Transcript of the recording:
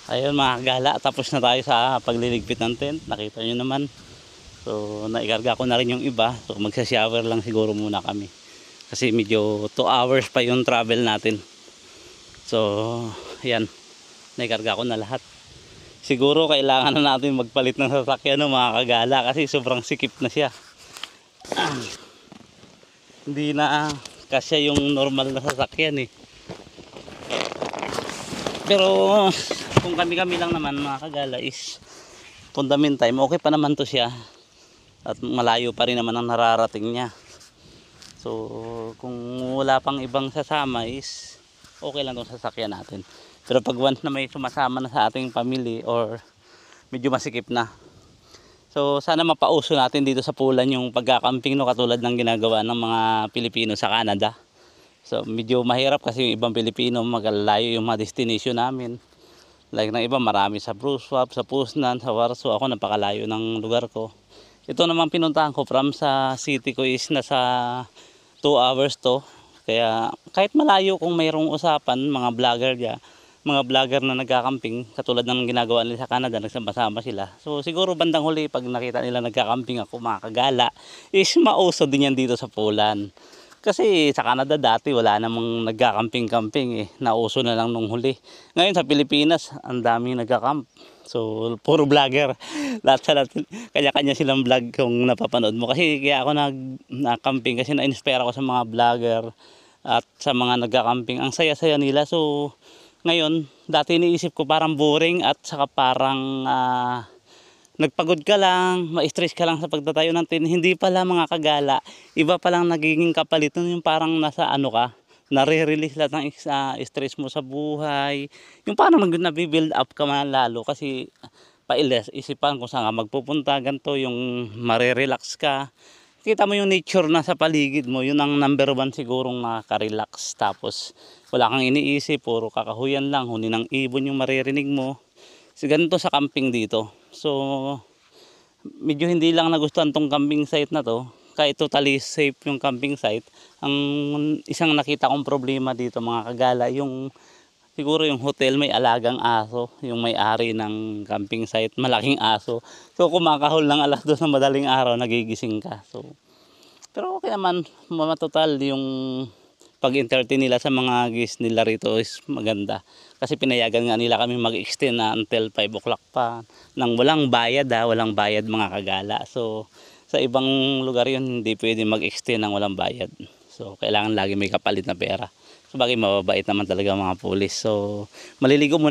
Ayun mga kagala, tapos na tayo sa pagliligpit ng tent. Nakita nyo naman. So naikarga ko na rin yung iba. So magsha-shower lang siguro muna kami. Kasi medyo 2 hours pa yung travel natin. So yan, naikarga ko na lahat. Siguro kailangan na natin magpalit ng sasakyan ng mga kagala. Kasi sobrang sikip na siya. Hindi na kasya yung normal na sasakyan eh. Pero kung kami-kami lang naman mga kagala is fundament time, okay pa naman to siya. At malayo pa rin naman ang nararating niya. So kung wala pang ibang sasama is okay lang tong sasakyan natin. Pero pag once na may sumasama na sa ating family or medyo masikip na, so sana mapauso natin dito sa Pulan yung pagkakamping, no, katulad ng ginagawa ng mga Pilipino sa Canada. So medyo mahirap kasi yung ibang Pilipino magalayo yung mga destination namin. Like ng iba marami sa Wrocław, sa Poznan, sa Warsaw. Ako napakalayo ng lugar ko. Ito naman pinuntahan ko from sa city ko is nasa 2 hours to. Kaya kahit malayo, kung mayroong usapan, mga vlogger dyan, mga vlogger na nagkakamping, katulad ng ginagawa nila sa Canada, nagsama-sama sila. So siguro bandang huli pag nakita nila nagkakamping ako mga kagala, is mauso din yan dito sa Pulan. Kasi sa Canada dati wala namang nagkakamping-camping eh. Nauso na lang nung huli. Ngayon sa Pilipinas, ang daming nagkakamp. So puro vlogger. Lahat sa lahat, kanya-kanya silang vlog kung napapanood mo. Kasi kaya ako nag-camping kasi na-inspire ako sa mga vlogger at sa mga nagkakamping. Ang saya-saya nila. So ngayon, dati iniisip ko parang boring at saka parang nagpagod ka lang, ma-stress ka lang sa pagtatayo ng tent. Hindi pala mga kagala, iba palang nagiging kapalit nun, yung parang nasa ano ka, nare-release lahat ng stress mo sa buhay. Yung parang nabibuild up ka man lalo kasi pailes, isipan kung saan ka magpupunta, ganito, yung marerelax ka. Kita mo yung nature na sa paligid mo, yun ang number 1 sigurong nakaka-relax. Tapos wala kang iniisip, puro kakahuyan lang, huni ng ibon yung maririnig mo. So, ganito sa camping dito. So medyo hindi lang nagustuhan tong camping site na to. Kahit totally safe yung camping site, ang isang nakita kong problema dito mga kagala, yung siguro yung hotel may alagang aso, yung may-ari ng camping site, malaking aso. So kumakahol ng alas 2 ng madaling araw, nagigising ka. So pero okay naman, matotal yung pag-entertain nila sa mga guests nila rito is maganda. Kasi pinayagan nga nila kami mag-extend na until 5 o'clock pa. Nang walang bayad walang bayad mga kagala. So sa ibang lugar yun, hindi pwede mag-extend nang walang bayad. So kailangan lagi may kapalit na pera. So bagay mababait naman talaga mga pulis. So maliligo muna.